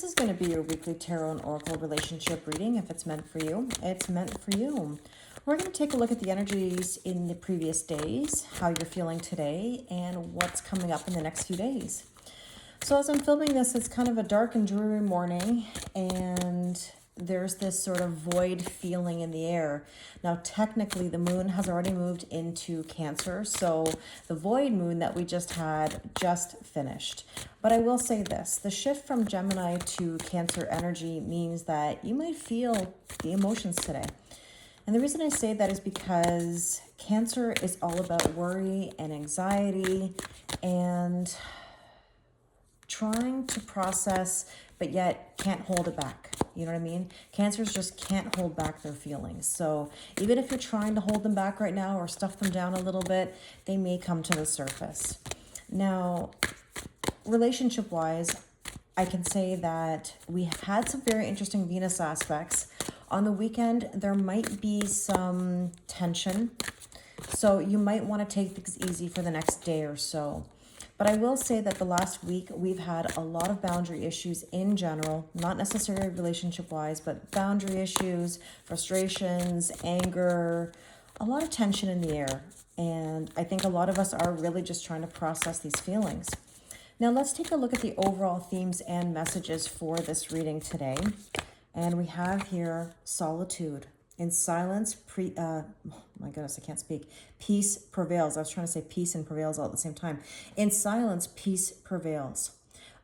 This is going to be your weekly tarot and oracle relationship reading. If it's meant for you, it's meant for you. We're going to take a look at the energies in the previous days, how you're feeling today, and what's coming up in the next few days. So as I'm filming this, it's kind of a dark and dreary morning, and there's this sort of void feeling in the air. Now, technically, the moon has already moved into Cancer, so the void moon that we just had just finished. But I will say this, the shift from Gemini to Cancer energy means that you might feel the emotions today. And the reason I say that is because Cancer is all about worry and anxiety and trying to process, but yet can't hold it back. You know what I mean? Cancers just can't hold back their feelings. So even if you're trying to hold them back right now or stuff them down a little bit, they may come to the surface. Now, relationship-wise, I can say that we have had some very interesting Venus aspects. On the weekend, there might be some tension. So you might want to take things easy for the next day or so. But I will say that the last week, we've had a lot of boundary issues in general, not necessarily relationship-wise, but boundary issues, frustrations, anger, a lot of tension in the air. And I think a lot of us are really just trying to process these feelings. Now, let's take a look at the overall themes and messages for this reading today. And we have here solitude. In silence, oh my goodness, I can't speak. Peace prevails. I was trying to say peace and prevails all at the same time. In silence, peace prevails.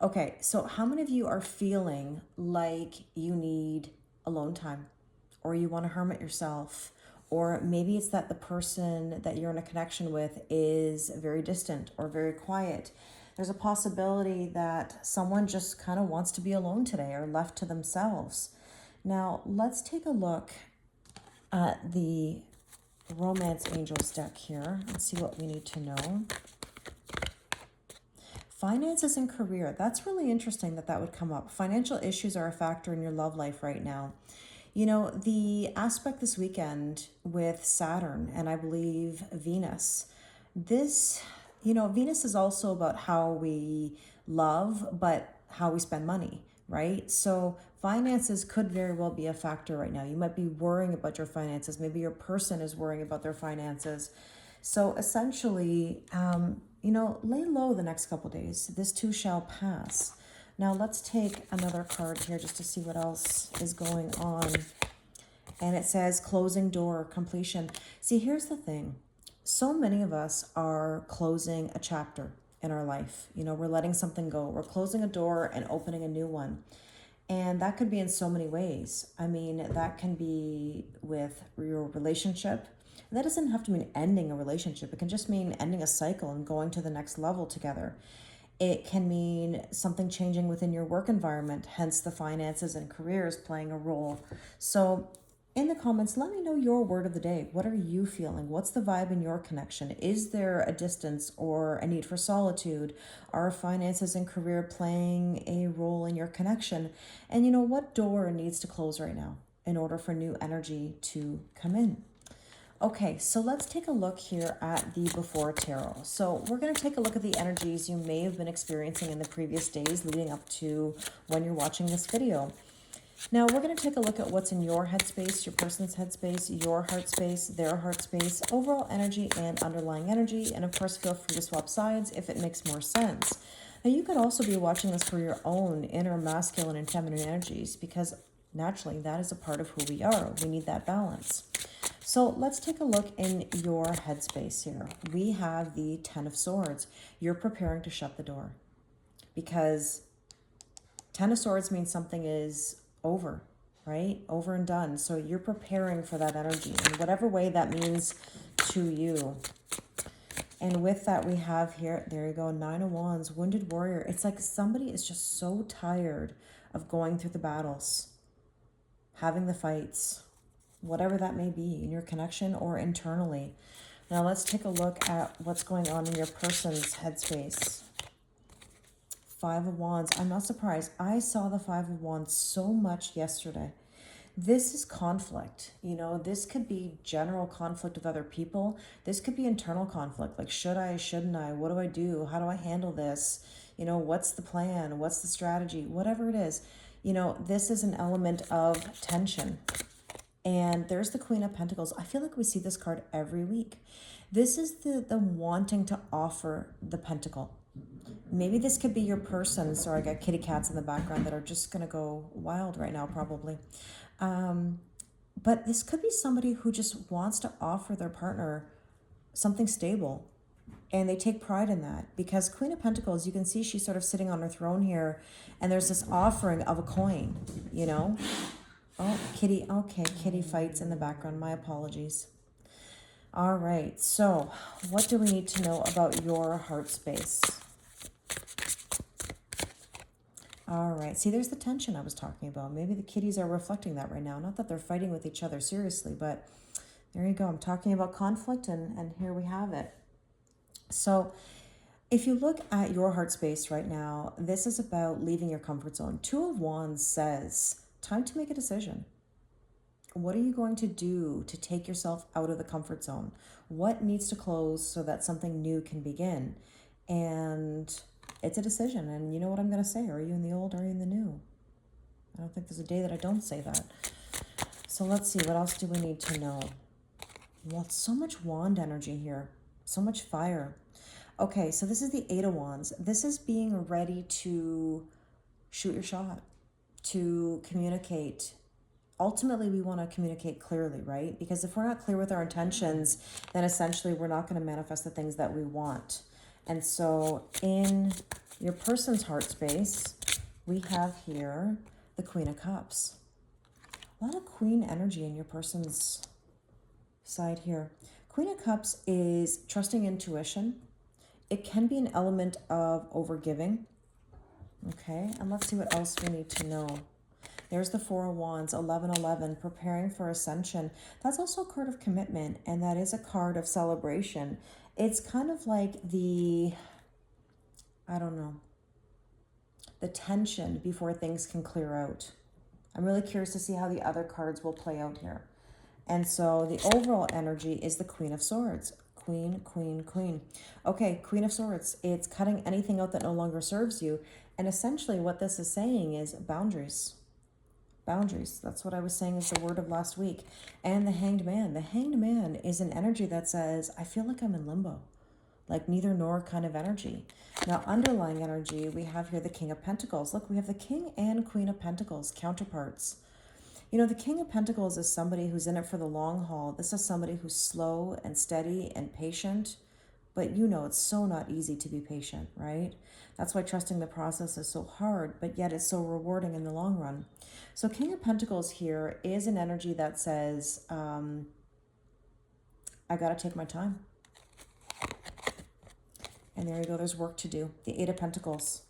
Okay, so how many of you are feeling like you need alone time, or you want to hermit yourself, or maybe it's that the person that you're in a connection with is very distant or very quiet? There's a possibility that someone just kind of wants to be alone today or left to themselves. Now, let's take a look at the Romance Angels deck here and see what we need to know. Finances and career. That's really interesting that would come up. Financial issues are a factor in your love life right now. You know, the aspect this weekend with Saturn and I believe Venus, this, you know, Venus is also about how we love, but how we spend money, right? So finances could very well be a factor right now. You might be worrying about your finances. Maybe your person is worrying about their finances. So essentially, you know, lay low the next couple days. This too shall pass. Now let's take another card here just to see what else is going on. And it says closing door, completion. See, here's the thing. So many of us are closing a chapter in our life. You know, we're letting something go. We're closing a door and opening a new one. And that could be in so many ways. I mean, that can be with your relationship. And that doesn't have to mean ending a relationship. It can just mean ending a cycle and going to the next level together. It can mean something changing within your work environment, hence the finances and careers playing a role. So in the comments, let me know your word of the day. What are you feeling? What's the vibe in your connection? Is there a distance or a need for solitude? Are finances and career playing a role in your connection? And you know, what door needs to close right now in order for new energy to come in? Okay, so let's take a look here at the Before Tarot. So we're going to take a look at the energies you may have been experiencing in the previous days leading up to when you're watching this video. Now, we're going to take a look at what's in your headspace, your person's headspace, your heart space, their heart space, overall energy and underlying energy. And of course, feel free to swap sides if it makes more sense. Now, you could also be watching this for your own inner masculine and feminine energies because naturally that is a part of who we are. We need that balance. So let's take a look in your headspace here. We have the Ten of Swords. You're preparing to shut the door because Ten of Swords means something is over, right? Over and done. So you're preparing for that energy in whatever way that means to you. And with that, we have here, there you go, Nine of Wands, Wounded Warrior. It's like somebody is just so tired of going through the battles, having the fights, whatever that may be in your connection or internally. Now let's take a look at what's going on in your person's headspace. Five of Wands. I'm not surprised. I saw the Five of Wands so much yesterday. This is conflict. You know, this could be general conflict with other people. This could be internal conflict. Like, should I, shouldn't I? What do I do? How do I handle this? What's the plan? What's the strategy? Whatever it is, this is an element of tension. And there's the Queen of Pentacles. I feel like we see this card every week. This is the wanting to offer the pentacle. Maybe this could be your person. Sorry, I got kitty cats in the background that are just going to go wild right now, probably. But this could be somebody who just wants to offer their partner something stable. And they take pride in that, because Queen of Pentacles, you can see she's sort of sitting on her throne here, and there's this offering of a coin, Oh, kitty. Okay, kitty fights in the background. My apologies. All right. So what do we need to know about your heart space? All right. See, there's the tension I was talking about. Maybe the kitties are reflecting that right now. Not that they're fighting with each other seriously, but there you go. I'm talking about conflict, and here we have it. So if you look at your heart space right now, this is about leaving your comfort zone. Two of Wands says, time to make a decision. What are you going to do to take yourself out of the comfort zone? What needs to close so that something new can begin? And it's a decision. And you know what I'm going to say? Are you in the old? Are you in the new? I don't think there's a day that I don't say that. So let's see. What else do we need to know? Well, so much wand energy here. So much fire. Okay, so this is the Eight of Wands. This is being ready to shoot your shot, to communicate. Ultimately, we want to communicate clearly, right? Because if we're not clear with our intentions, then essentially we're not going to manifest the things that we want. And so in your person's heart space, we have here the Queen of Cups. A lot of Queen energy in your person's side here. Queen of Cups is trusting intuition. It can be an element of overgiving. Okay, and let's see what else we need to know. There's the Four of Wands, 1111, preparing for ascension. That's also a card of commitment, and that is a card of celebration. It's kind of like the tension before things can clear out. I'm really curious to see how the other cards will play out here. And so the overall energy is the Queen of Swords. Queen, queen, queen. Okay, Queen of Swords. It's cutting anything out that no longer serves you. And essentially what this is saying is boundaries. Boundaries. That's what I was saying is the word of last week. And the Hanged Man. The Hanged Man is an energy that says, I feel like I'm in limbo. Like neither nor kind of energy. Now, underlying energy, we have here the King of Pentacles. Look, we have the King and Queen of Pentacles, counterparts. The King of Pentacles is somebody who's in it for the long haul. This is somebody who's slow and steady and patient. But it's so not easy to be patient, right? That's why trusting the process is so hard, but yet it's so rewarding in the long run. So King of Pentacles here is an energy that says, I got to take my time. And there you go. There's work to do. The Eight of Pentacles.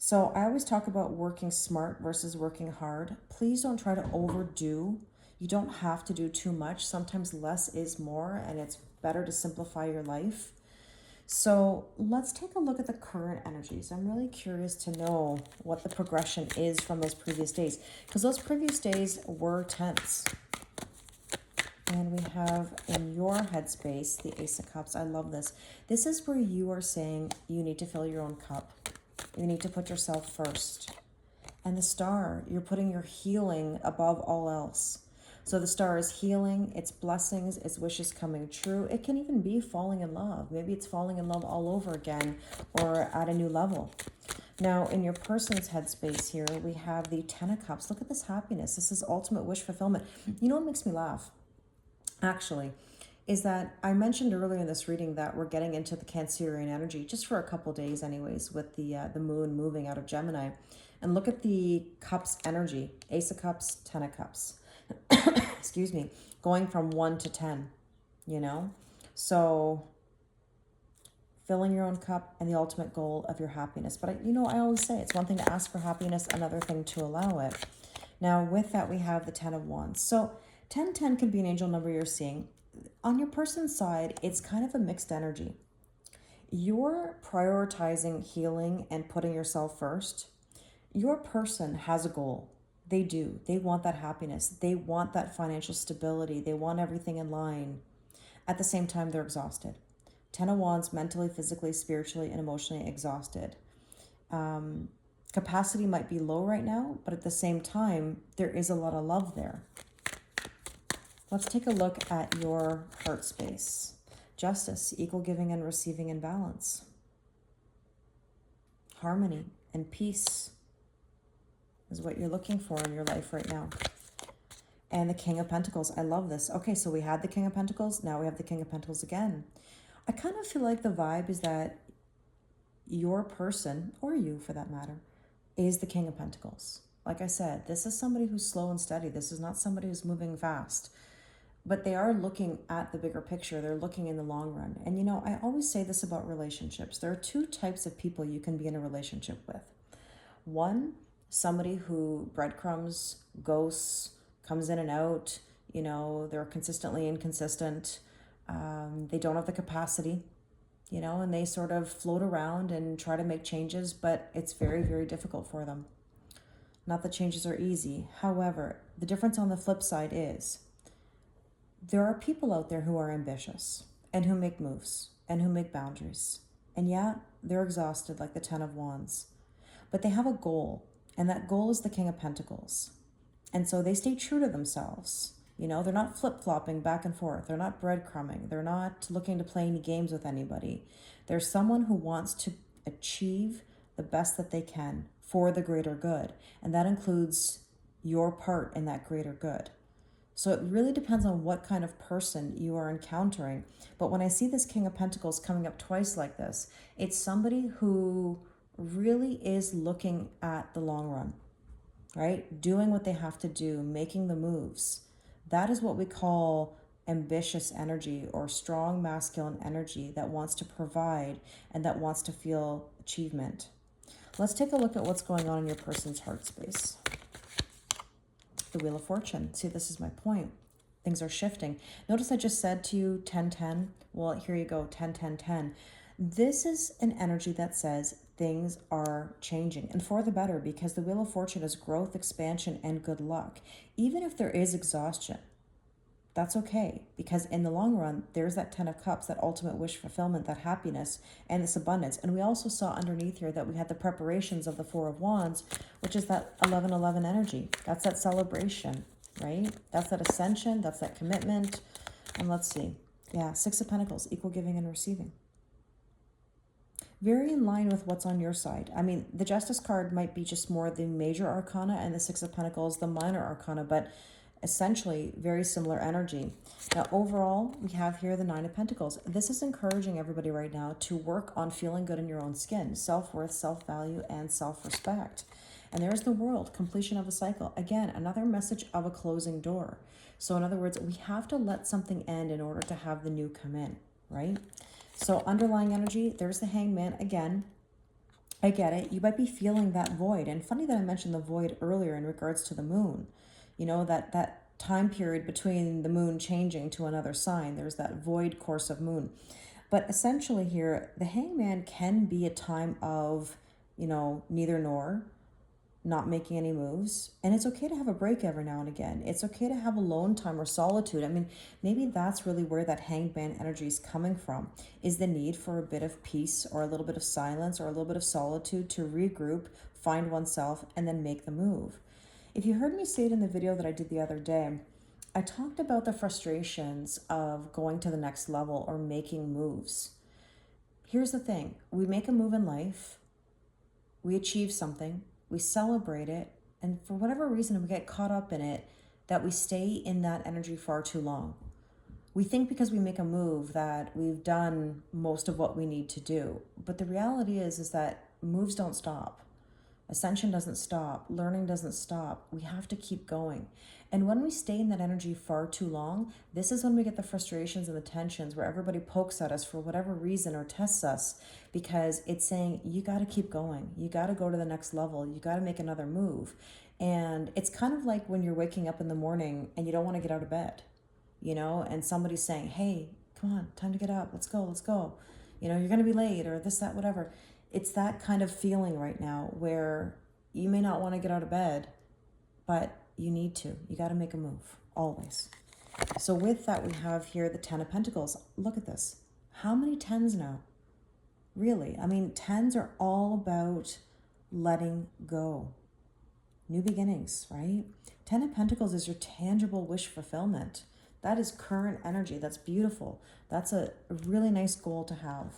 So I always talk about working smart versus working hard. Please don't try to overdo. You don't have to do too much. Sometimes less is more, and it's better to simplify your life. So let's take a look at the current energies. I'm really curious to know what the progression is from those previous days, because those previous days were tense. And we have in your headspace the Ace of Cups. I love this. This is where you are saying you need to fill your own cup. You need to put yourself first. And the Star, you're putting your healing above all else. So the Star is healing, it's blessings, it's wishes coming true. It can even be falling in love. Maybe it's falling in love all over again or at a new level. Now, in your person's headspace here, we have the Ten of Cups. Look at this happiness. This is ultimate wish fulfillment. You know what makes me laugh, actually, is that I mentioned earlier in this reading that we're getting into the Cancerian energy, just for a couple days anyways, with the moon moving out of Gemini. And look at the Cups energy. Ace of Cups, Ten of Cups. Excuse me. Going from 1 to 10, So filling your own cup and the ultimate goal of your happiness. But, I always say it's one thing to ask for happiness, another thing to allow it. Now, with that, we have the 10 of Wands. So 1010 can be an angel number you're seeing. On your person's side, it's kind of a mixed energy. You're prioritizing healing and putting yourself first. Your person has a goal. They do. They want that happiness. They want that financial stability. They want everything in line. At the same time, they're exhausted. Ten of Wands, mentally, physically, spiritually, and emotionally exhausted. Capacity might be low right now, but at the same time, there is a lot of love there. Let's take a look at your heart space. Justice, equal giving and receiving in balance. Harmony and peace is what you're looking for in your life right now. And the King of Pentacles. I love this. Okay, so we had the King of Pentacles. Now we have the King of Pentacles again. I kind of feel like the vibe is that your person, or you for that matter, is the King of Pentacles. Like I said, this is somebody who's slow and steady. This is not somebody who's moving fast. But they are looking at the bigger picture. They're looking in the long run. And you know, I always say this about relationships. There are two types of people you can be in a relationship with. One, somebody who breadcrumbs, ghosts, comes in and out. You know, they're consistently inconsistent. They don't have the capacity, you know, and they sort of float around and try to make changes, but it's very, very difficult for them. Not that changes are easy. However, the difference on the flip side is there are people out there who are ambitious and who make moves and who make boundaries. And yeah, they're exhausted like the Ten of Wands, but they have a goal, and that goal is the King of Pentacles. And so they stay true to themselves. You know, they're not flip-flopping back and forth. They're not breadcrumbing. They're not looking to play any games with anybody. They're someone who wants to achieve the best that they can for the greater good. And that includes your part in that greater good. So it really depends on what kind of person you are encountering. But when I see this King of Pentacles coming up twice like this, it's somebody who really is looking at the long run, right? Doing what they have to do, making the moves. That is what we call ambitious energy or strong masculine energy that wants to provide and that wants to feel achievement. Let's take a look at what's going on in your person's heart space. The Wheel of Fortune. See, this is my point. Things are shifting. Notice I just said to you 10-10. Well, here you go, 10-10-10. This is an energy that says things are changing and for the better, because the Wheel of Fortune is growth, expansion, and good luck. Even if there is exhaustion, that's okay, because in the long run, there's that 10 of Cups, that ultimate wish fulfillment, that happiness, and this abundance. And we also saw underneath here that we had the preparations of the Four of Wands, which is that 11-11 energy. That's that celebration, right? That's that ascension, that's that commitment. And let's see. Yeah, Six of Pentacles, equal giving and receiving. Very in line with what's on your side. I mean, the Justice card might be just more the major arcana and the Six of Pentacles, the minor arcana, but essentially very similar energy. Now, overall, we have here the Nine of Pentacles. This is encouraging everybody right now to work on feeling good in your own skin, self-worth, self-value, and self-respect. And there's the World, completion of a cycle. Again, another message of a closing door. So in other words, we have to let something end in order to have the new come in, right? So underlying energy, there's the Hangman again. I get it. You might be feeling that void. And funny that I mentioned the void earlier in regards to the moon. You know, that time period between the moon changing to another sign. There's that void course of moon. But essentially here, the Hangman can be a time of, you know, neither nor, not making any moves. And it's okay to have a break every now and again. It's okay to have alone time or solitude. I mean, maybe that's really where that Hangman energy is coming from, is the need for a bit of peace or a little bit of silence or a little bit of solitude to regroup, find oneself, and then make the move. If you heard me say it in the video that I did the other day, I talked about the frustrations of going to the next level or making moves. Here's the thing. We make a move in life, we achieve something, we celebrate it, and for whatever reason, we get caught up in it that we stay in that energy far too long. We think because we make a move that we've done most of what we need to do. But the reality is that moves don't stop. Ascension doesn't stop. Learning doesn't stop. We have to keep going. And when we stay in that energy far too long, this is when we get the frustrations and the tensions where everybody pokes at us for whatever reason or tests us, because it's saying, you got to keep going. You got to go to the next level. You got to make another move. And it's kind of like when you're waking up in the morning and you don't want to get out of bed, you know, and somebody's saying, hey, come on, time to get up. Let's go, let's go. You know, you're going to be late or this, that, whatever. It's that kind of feeling right now where you may not want to get out of bed, but you need to. You got to make a move, always. So with that, we have here the Ten of Pentacles. Look at this. How many tens now? Really? I mean, tens are all about letting go, new beginnings, right? 10 of Pentacles is your tangible wish fulfillment. That is current energy. That's beautiful. That's a really nice goal to have.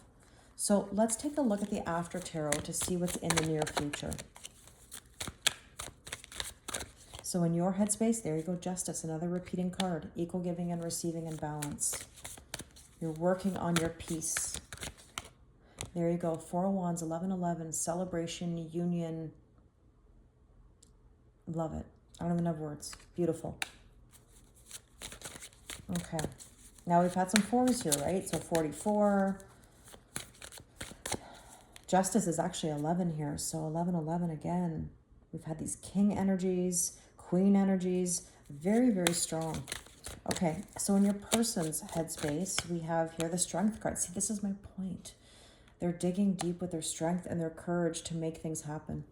So let's take a look at the after tarot to see what's in the near future. So in your headspace, there you go, Justice, another repeating card, equal giving and receiving and balance. You're working on your peace. There you go, Four of Wands, 1111, celebration, union. Love it. I don't even have words. Beautiful. Okay. Now we've had some fours here, right? So 44. Justice is actually 11 here. So 1111 again. We've had these king energies, queen energies, very, very strong. Okay, so in your person's headspace, we have here the strength card. See, this is my point. They're digging deep with their strength and their courage to make things happen.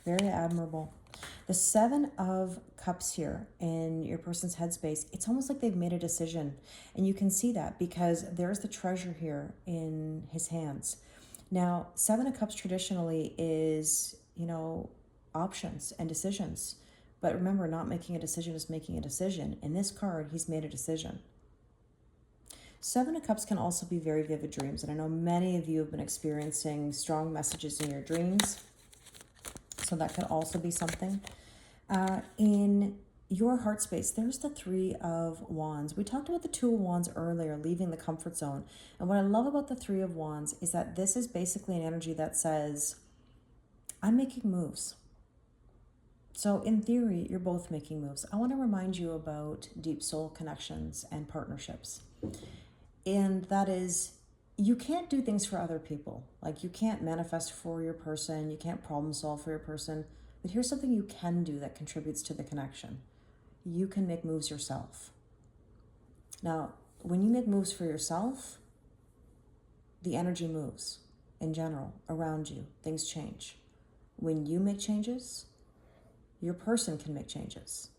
Very admirable. The Seven of Cups here in your person's headspace, it's almost like they've made a decision. And you can see that because there's the treasure here in his hands. Now, Seven of Cups traditionally is, options and decisions. But remember, not making a decision is making a decision. In this card, he's made a decision. Seven of Cups can also be very vivid dreams. And I know many of you have been experiencing strong messages in your dreams. So that could also be something. In your heart space, there's the Three of Wands. We talked about the Two of Wands earlier, leaving the comfort zone. And what I love about the Three of Wands is that this is basically an energy that says, I'm making moves. So in theory, you're both making moves. I want to remind you about deep soul connections and partnerships. And that is, you can't do things for other people. Like you can't manifest for your person. You can't problem solve for your person. But here's something you can do that contributes to the connection. You can make moves yourself. Now, when you make moves for yourself, the energy moves in general around you. Things change. When you make changes, your person can make changes.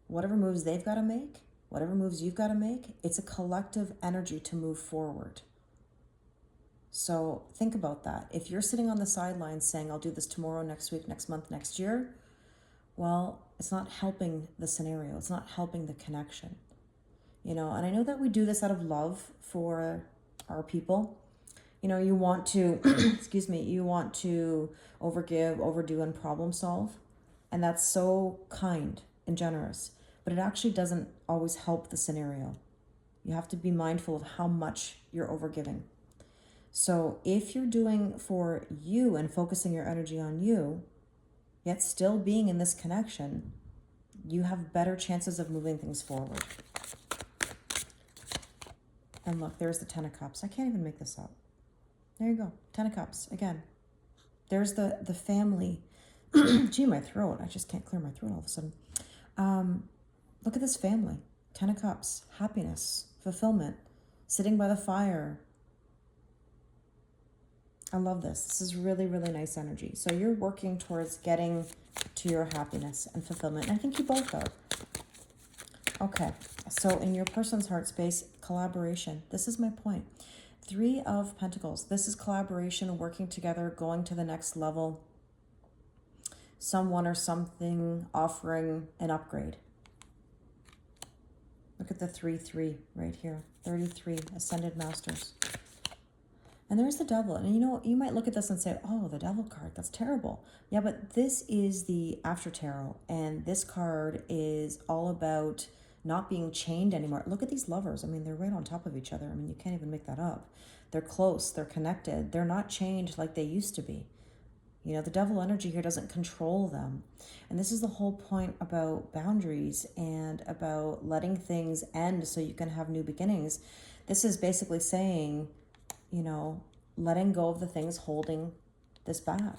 Whatever moves they've got to make, whatever moves you've got to make, it's a collective energy to move forward. So think about that. If you're sitting on the sidelines saying, I'll do this tomorrow, next week, next month, next year, well, it's not helping the scenario. It's not helping the connection. And I know that we do this out of love for our people. You want to, you want to overgive, overdo, and problem solve. And that's so kind and generous. But it actually doesn't always help the scenario. You have to be mindful of how much you're overgiving. So if you're doing for you and focusing your energy on you, yet still being in this connection, you have better chances of moving things forward. And look, there's the Ten of Cups. I can't even make this up. There you go. Ten of Cups. Again, there's the family. Gee, my throat. I just can't clear my throat all of a sudden. Look at this family. Ten of Cups. Happiness. Fulfillment. Sitting by the fire. I love this. This is really, really nice energy. So you're working towards getting to your happiness and fulfillment. And I think you both are. Okay. So in your person's heart space, collaboration. This is my point. Three of Pentacles. This is collaboration, working together, going to the next level. Someone or something offering an upgrade. Look at the 3-3 right here. 33, Ascended Masters. And there's the Devil. And you might look at this and say, oh, the Devil card, that's terrible. Yeah, but this is the after tarot. And this card is all about not being chained anymore. Look at these lovers. I mean, they're right on top of each other. I mean, you can't even make that up. They're close. They're connected. They're not chained like they used to be. The Devil energy here doesn't control them. And this is the whole point about boundaries and about letting things end so you can have new beginnings. This is basically saying, letting go of the things holding this back.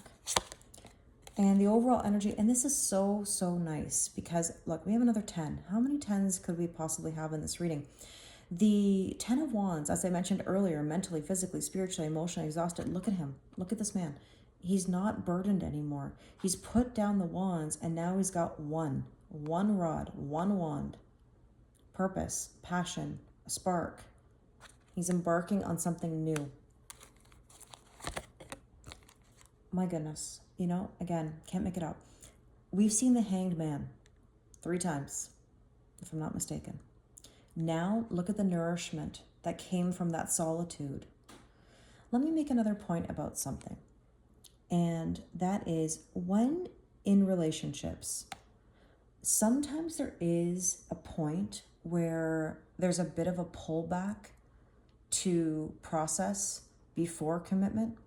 And the overall energy, and this is so, so nice because, look, we have another 10. How many 10s could we possibly have in this reading? The 10 of Wands, as I mentioned earlier, mentally, physically, spiritually, emotionally exhausted. Look at him. Look at this man. He's not burdened anymore. He's put down the wands, and now he's got one rod, one wand. Purpose, passion, a spark. He's embarking on something new. My goodness. Again, can't make it up. We've seen the Hanged Man 3 times, if I'm not mistaken. Now look at the nourishment that came from that solitude. Let me make another point about something. And that is, when in relationships, sometimes there is a point where there's a bit of a pullback to process before commitment.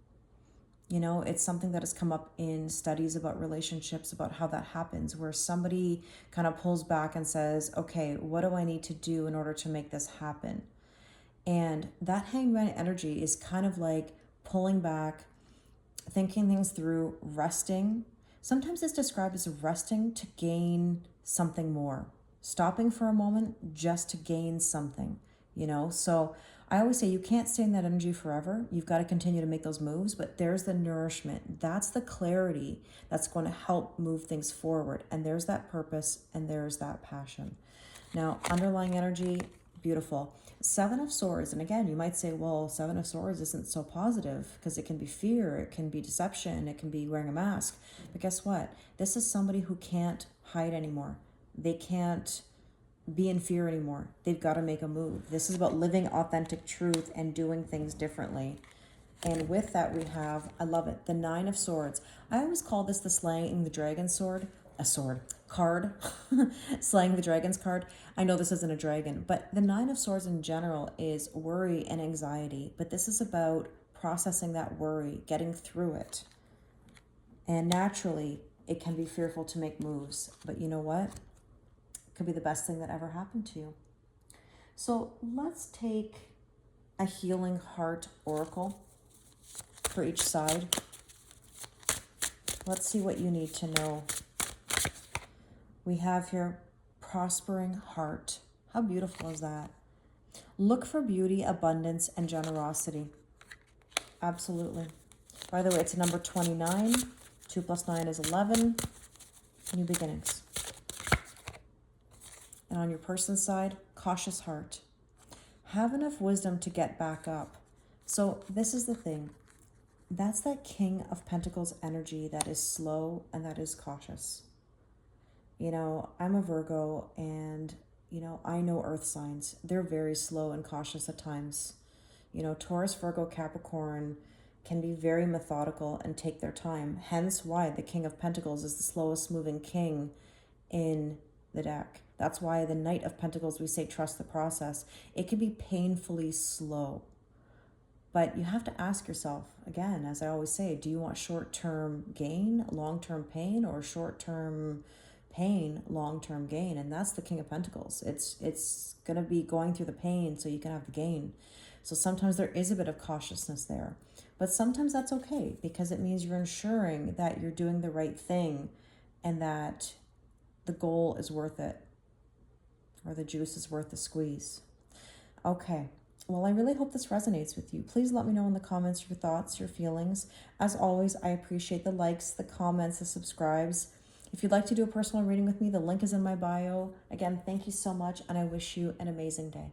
It's something that has come up in studies about relationships, about how that happens, where somebody kind of pulls back and says, okay, what do I need to do in order to make this happen? And that hangman energy is kind of like pulling back, thinking things through, resting. Sometimes it's described as resting to gain something more, stopping for a moment just to gain something, So I always say you can't stay in that energy forever. You've got to continue to make those moves, but there's the nourishment. That's the clarity that's going to help move things forward. And there's that purpose and there's that passion. Now, underlying energy, beautiful. Seven of Swords. And again, you might say, well, Seven of Swords isn't so positive because it can be fear, it can be deception, it can be wearing a mask. But guess what? This is somebody who can't hide anymore. They can't be in fear anymore. They've got to make a move. This is about living authentic truth and doing things differently. And with that, we have, I love it, the Nine of Swords. I always call this the Slaying the Dragon card. Slaying the Dragon's card. I know this isn't a dragon, but the Nine of Swords in general is worry and anxiety. But this is about processing that worry, getting through it. And naturally, it can be fearful to make moves. But you know what? Could be the best thing that ever happened to you. So let's take a healing heart oracle for each side. Let's see what you need to know. We have here prospering heart. How beautiful is that? Look for beauty, abundance, and generosity. Absolutely. By the way, it's number 29. 2 plus 9 is 11. New beginnings. And on your person's side, cautious heart. Have enough wisdom to get back up. So this is the thing. That's that King of Pentacles energy that is slow and that is cautious. I'm a Virgo and, I know earth signs. They're very slow and cautious at times. Taurus, Virgo, Capricorn can be very methodical and take their time. Hence why the King of Pentacles is the slowest moving king in the deck. That's why the Knight of Pentacles, we say trust the process. It can be painfully slow. But you have to ask yourself, again, as I always say, do you want short-term gain, long-term pain, or short-term pain, long-term gain? And that's the King of Pentacles. It's going to be going through the pain so you can have the gain. So sometimes there is a bit of cautiousness there. But sometimes that's okay because it means you're ensuring that you're doing the right thing and that the goal is worth it, or the juice is worth the squeeze. Okay. Well, I really hope this resonates with you. Please let me know in the comments your thoughts, your feelings. As always, I appreciate the likes, the comments, the subscribes. If you'd like to do a personal reading with me, the link is in my bio. Again, thank you so much, and I wish you an amazing day.